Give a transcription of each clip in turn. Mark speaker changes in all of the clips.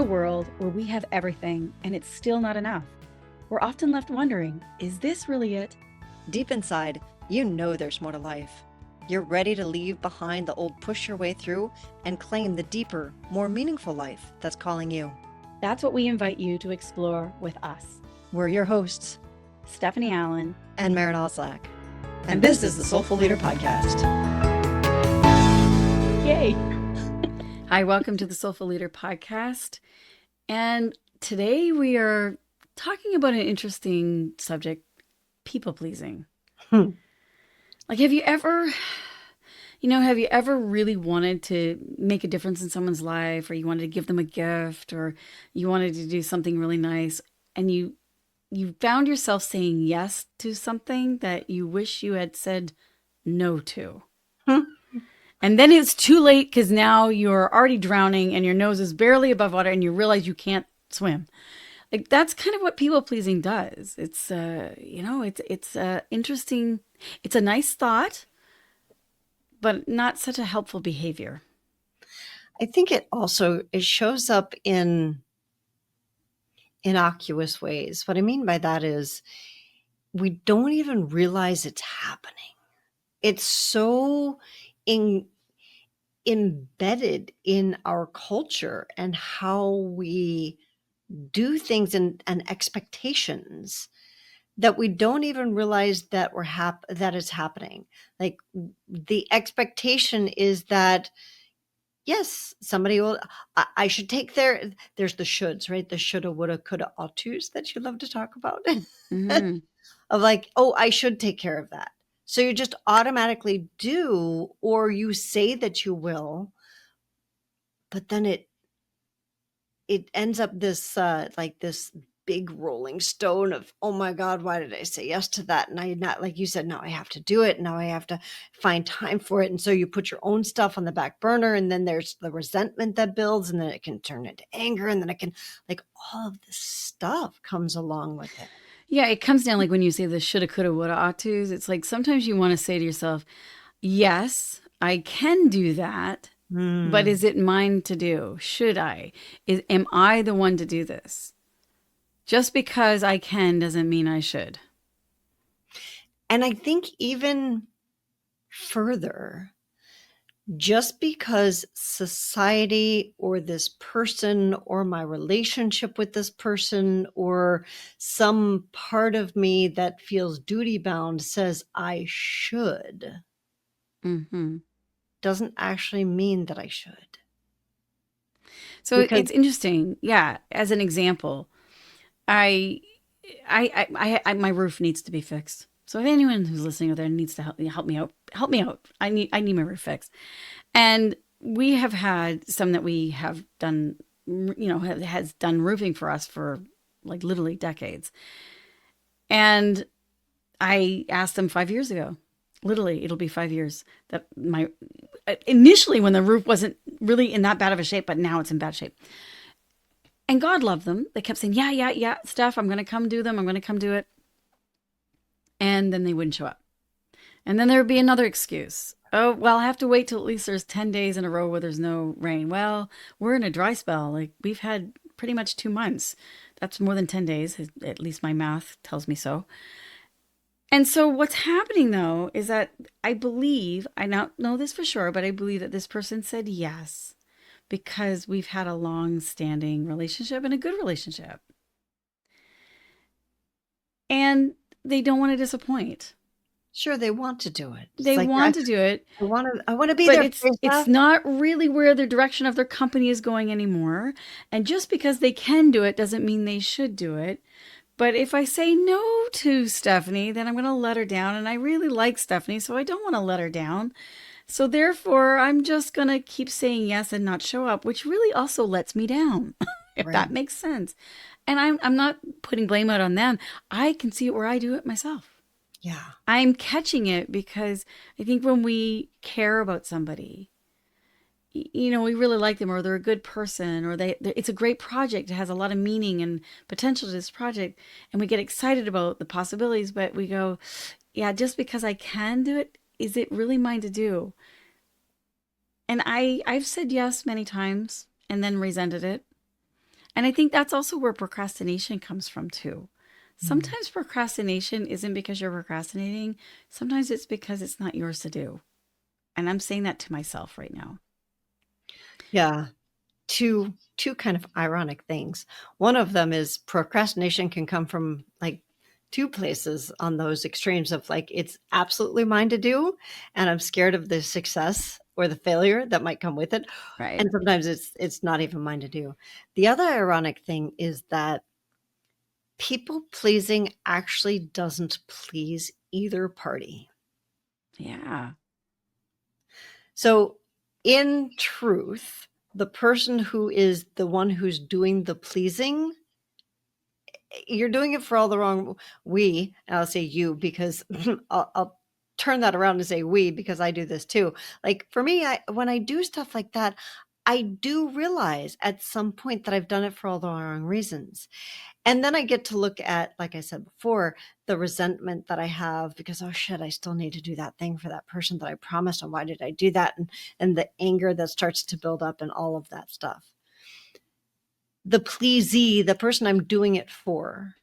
Speaker 1: a world where we have everything and it's still not enough, we're often left wondering, is this really it?
Speaker 2: Deep inside, you know there's more to life. You're ready to leave behind the old push your way through and claim the deeper, more meaningful life that's calling you.
Speaker 1: That's what we invite you to explore with us.
Speaker 2: We're your hosts,
Speaker 1: Stephanie Allen
Speaker 2: and Maren. And this is the Soulful Leader Podcast.
Speaker 1: Yay! Hi, welcome to the Soulful Leader Podcast. And today we are talking about an interesting subject, people pleasing. Like, have you ever really wanted to make a difference in someone's life, or you wanted to give them a gift, or you wanted to do something really nice, and you found yourself saying yes to something that you wish you had said no to? And then it's too late because now you're already drowning and your nose is barely above water and you realize you can't swim. Like, that's kind of what people pleasing does. It's it's interesting. It's a nice thought, but not such a helpful behavior.
Speaker 3: I think it shows up in innocuous ways. What I mean by that is we don't even realize it's happening. It's so embedded in our culture and how we do things and expectations that we don't even realize that that is happening. Like, the expectation is that, yes, somebody will, I should take there's the shoulds, right? The shoulda, woulda, coulda, ought tos that you love to talk about.
Speaker 1: Mm-hmm.
Speaker 3: Of like, oh, I should take care of that. So you just automatically do, or you say that you will, but then it ends up this like this big rolling stone of, oh my God, why did I say yes to that? And I not, like you said, now I have to do it. Now I have to find time for it. And so you put your own stuff on the back burner, and then there's the resentment that builds, and then it can turn into anger, and then it can, like, all of this stuff comes along with it.
Speaker 1: Yeah, it comes down, like when you say the shoulda, coulda, woulda, ought tos. It's like sometimes you want to say to yourself, yes, I can do that, but is it mine to do? Should I? Am I the one to do this? Just because I can doesn't mean I should.
Speaker 3: And I think even further, just because society or this person or my relationship with this person or some part of me that feels duty bound says I should, doesn't actually mean that I should.
Speaker 1: So it's interesting. Yeah. As an example, I my roof needs to be fixed. So if anyone who's listening out there needs to help me out. I need my roof fixed. And we have had some that we have done, has done roofing for us for like literally decades. And I asked them 5 years ago, literally, it'll be 5 years, that initially when the roof wasn't really in that bad of a shape, but now it's in bad shape. And God loved them. They kept saying, yeah, Steph, I'm going to come do them. I'm going to come do it. And then they wouldn't show up. And then there would be another excuse. Oh, well, I have to wait till at least there's 10 days in a row where there's no rain. Well, we're in a dry spell. Like, we've had pretty much 2 months. That's more than 10 days. At least my math tells me so. And so what's happening, though, is that I don't know this for sure, but I believe that this person said yes because we've had a long-standing relationship and a good relationship. And they don't want to disappoint.
Speaker 3: Sure, they want to do it.
Speaker 1: They want to do it.
Speaker 3: I want to be there.
Speaker 1: But it's not really where the direction of their company is going anymore. And just because they can do it doesn't mean they should do it. But if I say no to Stephanie, then I'm going to let her down. And I really like Stephanie, so I don't want to let her down. So therefore, I'm just going to keep saying yes and not show up, which really also lets me down, if that makes sense. And I'm not putting blame out on them. I can see it where I do it myself.
Speaker 3: Yeah.
Speaker 1: I'm catching it because I think when we care about somebody, we really like them, or they're a good person, or it's a great project. It has a lot of meaning and potential to this project. And we get excited about the possibilities, but we go, yeah, just because I can do it, is it really mine to do? And I've said yes many times and then resented it. And I think that's also where procrastination comes from too.
Speaker 3: Mm.
Speaker 1: Sometimes procrastination isn't because you're procrastinating. Sometimes it's because it's not yours to do. And I'm saying that to myself right now.
Speaker 3: Yeah. Two kind of ironic things. One of them is procrastination can come from like two places on those extremes of like it's absolutely mine to do and I'm scared of the success or the failure that might come with it.
Speaker 1: Right.
Speaker 3: And sometimes it's not even mine to do. The other ironic thing is that people pleasing actually doesn't please either party.
Speaker 1: Yeah.
Speaker 3: So, in truth, the person who is the one who's doing the pleasing, you're doing it for all the wrong and I'll say you because I'll turn that around and say we because I do this too. Like for me, when I do stuff like that, I do realize at some point that I've done it for all the wrong reasons. And then I get to look at, like I said before, the resentment that I have because, oh shit, I still need to do that thing for that person that I promised. And why did I do that? And the anger that starts to build up and all of that stuff. The pleasee, the person I'm doing it for,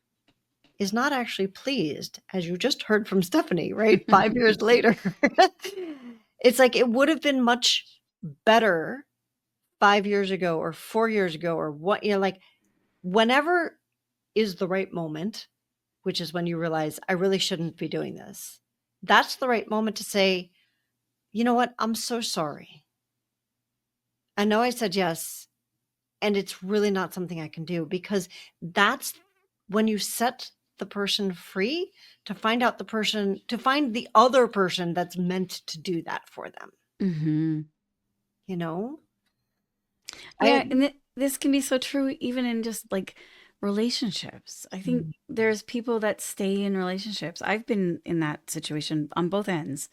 Speaker 3: is not actually pleased, as you just heard from Stephanie, right? 5 years later. It's like it would have been much better 5 years ago or 4 years ago or what, like whenever is the right moment, which is when you realize I really shouldn't be doing this. That's the right moment to say, you know what? I'm so sorry. I know I said yes, and it's really not something I can do because that's when you set the person free to find out to find the other person that's meant to do that for them.
Speaker 1: Mm-hmm.
Speaker 3: You know?
Speaker 1: Yeah.
Speaker 3: I,
Speaker 1: And this can be so true even in just like relationships. I think
Speaker 3: Mm.
Speaker 1: there's people that stay in relationships. I've been in that situation on both ends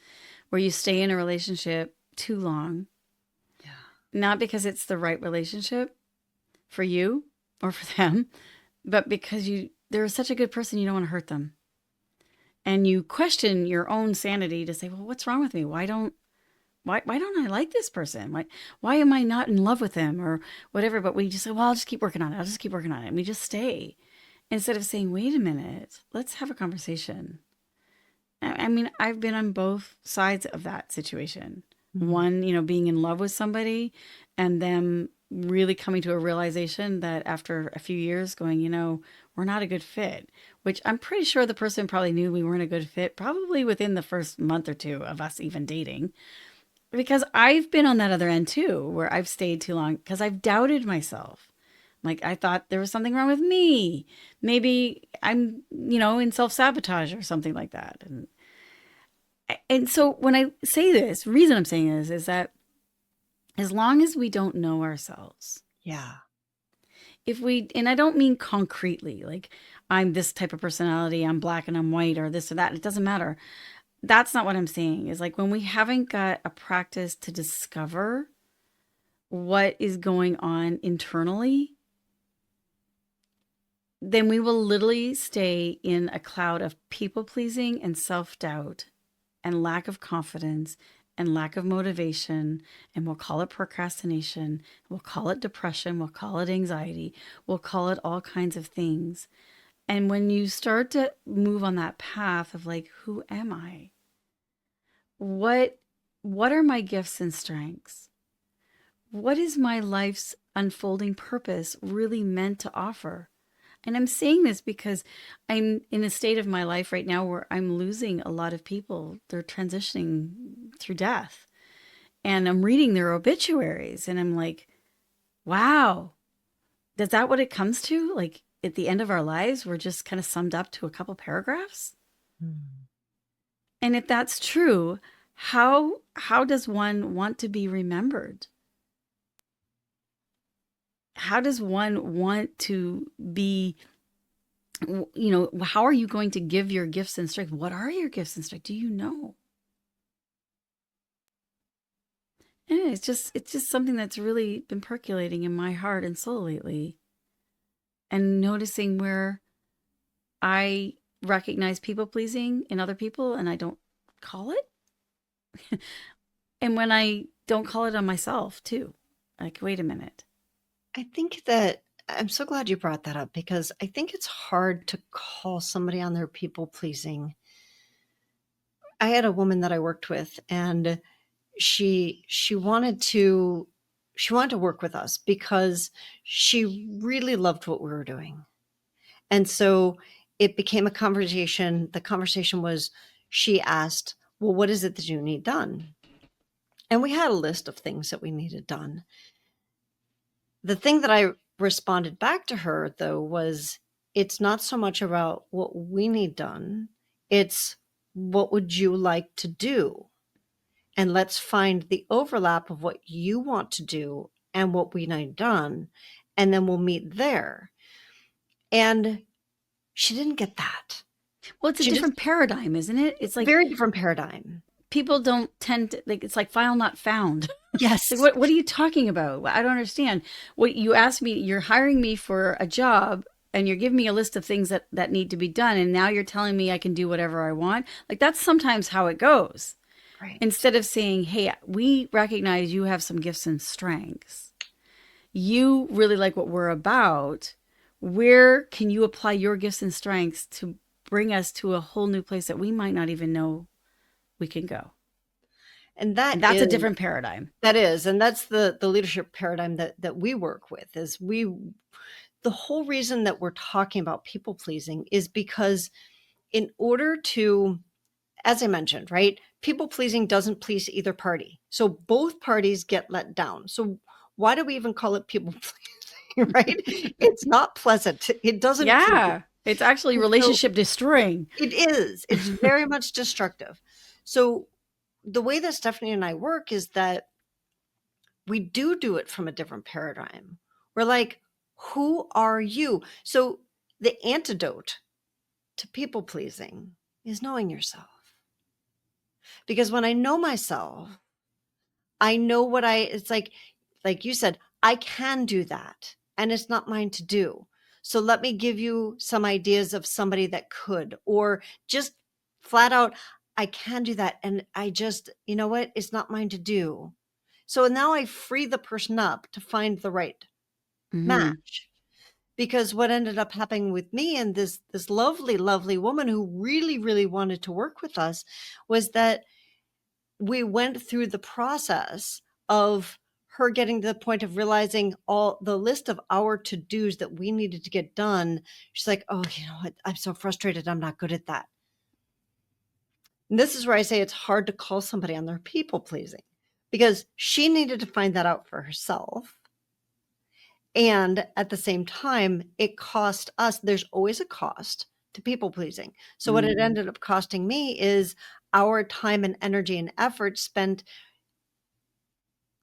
Speaker 1: where you stay in a relationship too long,
Speaker 3: Yeah.
Speaker 1: not because it's the right relationship for you or for them, but because they're such a good person, you don't want to hurt them. And you question your own sanity to say, well, what's wrong with me? Why don't I like this person? Why am I not in love with them or whatever? But we just say, well, I'll just keep working on it. I'll just keep working on it. And we just stay instead of saying, wait a minute, let's have a conversation. I mean, I've been on both sides of that situation.
Speaker 3: Mm.
Speaker 1: One, being in love with somebody and them really coming to a realization that after a few years going, we're not a good fit, which I'm pretty sure the person probably knew we weren't a good fit, probably within the first month or two of us even dating. Because I've been on that other end too, where I've stayed too long because I've doubted myself. Like I thought there was something wrong with me. Maybe I'm, in self-sabotage or something like that. And so when I say this, reason I'm saying this is that as long as we don't know ourselves,
Speaker 3: Yeah.
Speaker 1: and I don't mean concretely, like I'm this type of personality, I'm black and I'm white or this or that, it doesn't matter. That's not what I'm saying. Is like when we haven't got a practice to discover what is going on internally, then we will literally stay in a cloud of people pleasing and self doubt and lack of confidence and lack of motivation. And we'll call it procrastination. We'll call it depression. We'll call it anxiety. We'll call it all kinds of things. And when you start to move on that path of like, who am I? What what are my gifts and strengths? What is my life's unfolding purpose really meant to offer? And I'm saying this because I'm in a state of my life right now where I'm losing a lot of people. They're transitioning through death. And I'm reading their obituaries and I'm like, wow, is that what it comes to? Like at the end of our lives, we're just kind of summed up to a couple paragraphs?
Speaker 3: Mm.
Speaker 1: And if that's true, how does one want to be remembered? How does one want to be, how are you going to give your gifts and strength? What are your gifts and strength? Do you know? And it's just something that's really been percolating in my heart and soul lately, and noticing where I recognize people pleasing in other people and I don't call it. And when I don't call it on myself too. Like, wait a minute.
Speaker 3: I think that I'm so glad you brought that up because I think it's hard to call somebody on their people pleasing. I had a woman that I worked with, and she wanted to work with us because she really loved what we were doing. And so it became a conversation. The conversation was, she asked, well, what is it that you need done? And we had a list of things that we needed done. The thing that I responded back to her, though, was, it's not so much about what we need done. It's, what would you like to do? And let's find the overlap of what you want to do and what we need done. And then we'll meet there. And she didn't get that.
Speaker 1: Well, it's a
Speaker 3: She just,
Speaker 1: different paradigm, isn't it? It's like
Speaker 3: very different paradigm.
Speaker 1: people don't tend to, like, it's like file not found.
Speaker 3: Yes.
Speaker 1: Like, what are you talking about? I don't understand. What you asked me, you're hiring me for a job and you're giving me a list of things that need to be done. And now you're telling me I can do whatever I want. Like, that's sometimes how it goes.
Speaker 3: Right.
Speaker 1: Instead of saying, hey, we recognize you have some gifts and strengths. You really like what we're about. Where can you apply your gifts and strengths to bring us to a whole new place that we might not even know we can go?
Speaker 3: And
Speaker 1: that's a different paradigm.
Speaker 3: That is. And that's the leadership paradigm that we work with. Is the whole reason that we're talking about people pleasing is because, in order to, as I mentioned, right, people pleasing doesn't please either party. So both parties get let down. So why do we even call it people pleasing, right? It's not pleasant. It doesn't.
Speaker 1: Yeah. It's actually relationship destroying.
Speaker 3: It is. It's very much destructive. So the way that Stephanie and I work is that we do it from a different paradigm. We're like, who are you? So the antidote to people pleasing is knowing yourself. Because when I know myself, I know what it's like you said, I can do that and it's not mine to do. So let me give you some ideas of somebody that could, or just flat out, I can do that. And I just, you know what? It's not mine to do. So now I free the person up to find the right match. Because what ended up happening with me and this lovely, lovely woman who really, really wanted to work with us was that we went through the process of her getting to the point of realizing all the list of our to-dos that we needed to get done. She's like, oh, you know what? I'm so frustrated. I'm not good at that. And this is where I say it's hard to call somebody on their people pleasing, because she needed to find that out for herself. And at the same time, it cost us, there's always a cost to people pleasing. So what it ended up costing me is our time and energy and effort spent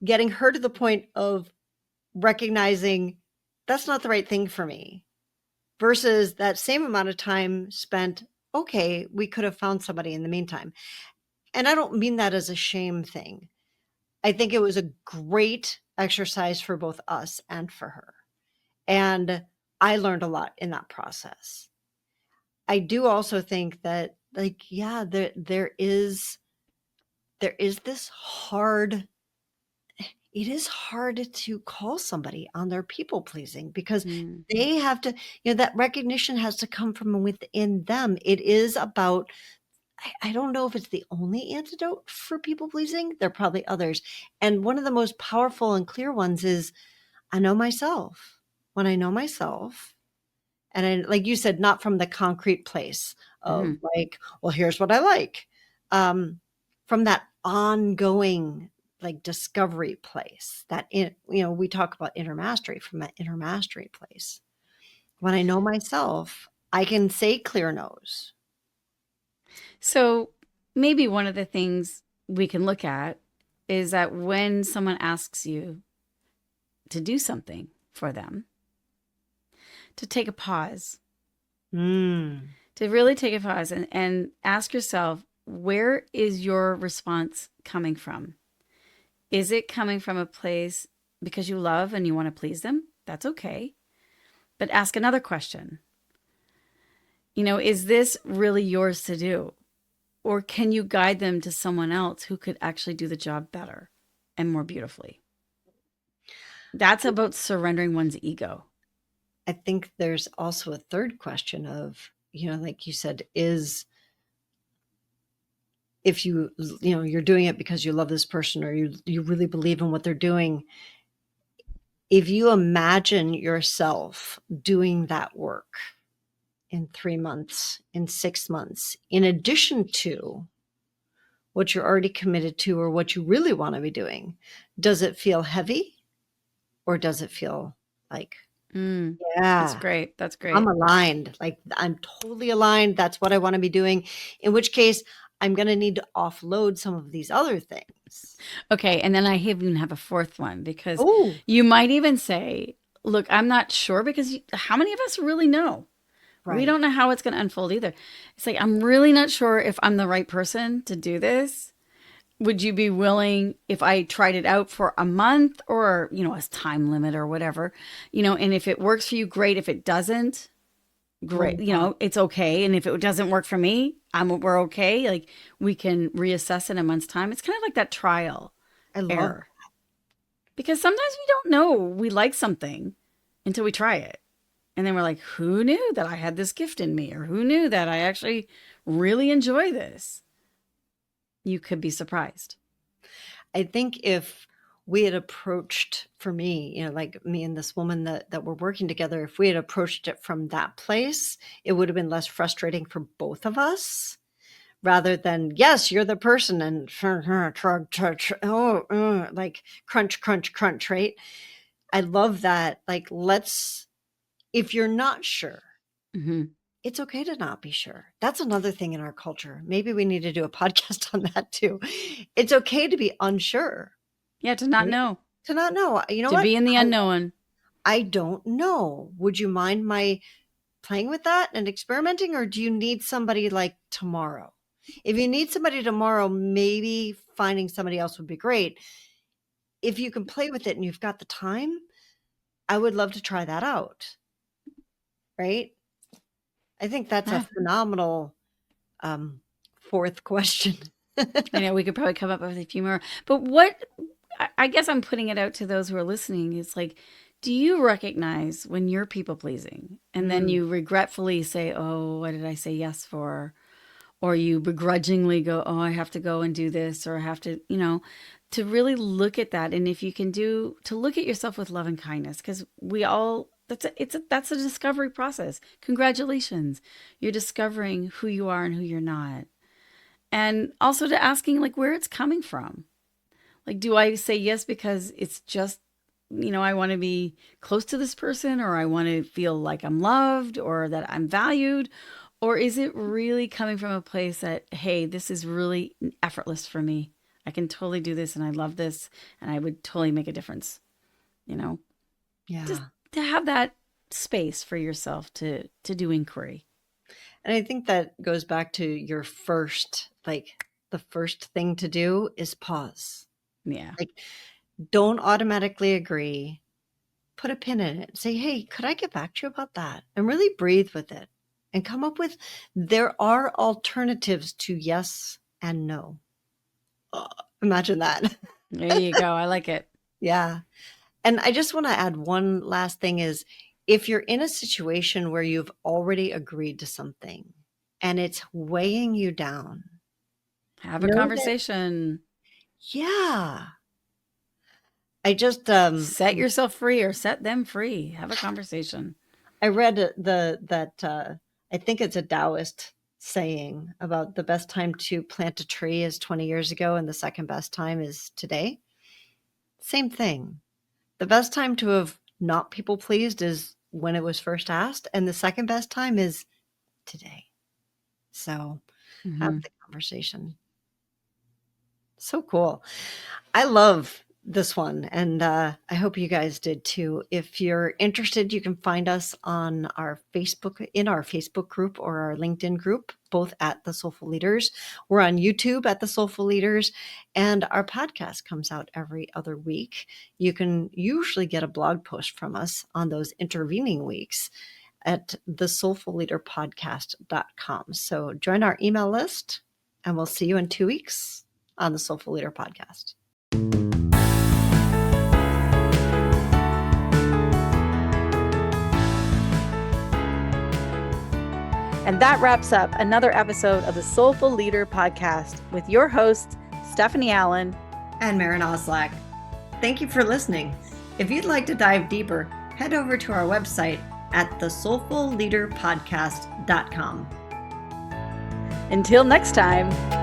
Speaker 3: getting her to the point of recognizing that's not the right thing for me, versus that same amount of time spent, okay, we could have found somebody in the meantime. And I don't mean that as a shame thing. I think it was a great exercise for both us and for her. And I learned a lot in that process. I do also think that, like, yeah, there is this hard, it is hard to call somebody on their people pleasing, because they have to, that recognition has to come from within them. It is about, I don't know if it's the only antidote for people pleasing. There are probably others. And one of the most powerful and clear ones is, I know myself. When I know myself, and I, like you said, not from the concrete place of like, well, here's what I like. From that ongoing, like, discovery place, that, we talk about inner mastery, from that inner mastery place. When I know myself, I can say clear no's.
Speaker 1: So maybe one of the things we can look at is that when someone asks you to do something for them, to take a pause, to really take a pause and ask yourself, where is your response coming from? Is it coming from a place because you love and you want to please them? That's okay. But ask another question. Is this really yours to do? Or can you guide them to someone else who could actually do the job better and more beautifully? That's about surrendering one's ego.
Speaker 3: I think there's also a third question of, like you said, is if you're doing it because you love this person, or you really believe in what they're doing. If you imagine yourself doing that work in 3 months, in 6 months, in addition to what you're already committed to or what you really want to be doing, does it feel heavy, or does it feel like,
Speaker 1: That's
Speaker 3: yeah,
Speaker 1: great. That's
Speaker 3: I'm
Speaker 1: great.
Speaker 3: aligned, like I'm totally aligned, that's what I want to be doing, in which case I'm going to need to offload some of these other things.
Speaker 1: Okay, and then I even have a fourth one, because
Speaker 3: Oh,
Speaker 1: you might even say, look, I'm not sure, because how many of us really know? We
Speaker 3: right.
Speaker 1: don't know how it's going to unfold either. It's like, I'm really not sure if I'm the right person to do this. Would you be willing if I tried it out for a month, or, a time limit or whatever, and if it works for you, great. If it doesn't, great.
Speaker 3: Move on.
Speaker 1: It's okay. And if it doesn't work for me, we're okay. Like, we can reassess in a month's time. It's kind of like that trial
Speaker 3: I love
Speaker 1: error, because sometimes we don't know we like something until we try it. And then we're like, who knew that I had this gift in me? Or who knew that I actually really enjoy this? You could be surprised.
Speaker 3: I think if we had approached, for me, like me and this woman that we're working together, if we had approached it from that place, it would have been less frustrating for both of us, rather than, yes, you're the person, and like crunch, crunch, crunch, right? I love that. Like, if you're not sure,
Speaker 1: Mm-hmm.
Speaker 3: it's okay to not be sure. That's another thing in our culture. Maybe we need to do a podcast on that too. It's okay to be unsure,
Speaker 1: Yeah, to not
Speaker 3: right?
Speaker 1: know,
Speaker 3: To not know. You know
Speaker 1: to
Speaker 3: what?
Speaker 1: be in the unknown.
Speaker 3: I don't know. Would you mind my playing with that and experimenting, or do you need somebody like tomorrow? If you need somebody tomorrow, maybe finding somebody else would be great. If you can play with it and you've got the time, I would love to try that out. Right? I think that's a
Speaker 1: Yeah.
Speaker 3: phenomenal fourth question.
Speaker 1: I know we could probably come up with a few more. But what I guess I'm putting it out to those who are listening is like, do you recognize when you're people pleasing and then
Speaker 3: Mm,
Speaker 1: you regretfully say, oh, what did I say yes for? Or you begrudgingly go, oh, I have to go and do this, or I have to, to really look at that. And if you can to look at yourself with love and kindness, because we all, that's a discovery process. Congratulations. You're discovering who you are and who you're not. And also to asking like where it's coming from. Like, do I say yes because it's just, I want to be close to this person, or I want to feel like I'm loved, or that I'm valued? Or is it really coming from a place that, hey, this is really effortless for me? I can totally do this, and I love this, and I would totally make a difference, just
Speaker 3: yeah.
Speaker 1: to have that space for yourself to do inquiry.
Speaker 3: And I think that goes back to your first, like the first thing to do is pause.
Speaker 1: Yeah.
Speaker 3: Like, don't automatically agree. Put a pin in it. Say, hey, could I get back to you about that? And really breathe with it and come up with, there are alternatives to yes and no. Oh, imagine that.
Speaker 1: There you go. I like it.
Speaker 3: Yeah. And I just want to add one last thing is, if you're in a situation where you've already agreed to something and it's weighing you down,
Speaker 1: Have a
Speaker 3: know that,
Speaker 1: conversation.
Speaker 3: yeah. I just
Speaker 1: Set yourself free or set them free. Have a conversation.
Speaker 3: I read I think it's a Taoist saying about the best time to plant a tree is 20 years ago and the second best time is today. Same thing. The best time to have not people pleased is when it was first asked, and the second best time is today. So have
Speaker 1: Mm-hmm.
Speaker 3: the conversation. So cool. I love this one, and I hope you guys did too. If you're interested, you can find us on our Facebook group, or our LinkedIn group, both at the Soulful Leaders. We're on YouTube at the Soulful Leaders, and our podcast comes out every other week. You can usually get a blog post from us on those intervening weeks at thesoulfulleaderpodcast.com. So join our email list, and we'll see you in 2 weeks on the Soulful Leader Podcast.
Speaker 1: And that wraps up another episode of the Soulful Leader podcast with your hosts, Stephanie Allen
Speaker 2: and Maren Oslack. Thank you for listening. If you'd like to dive deeper, head over to our website at thesoulfulleaderpodcast.com.
Speaker 1: Until next time.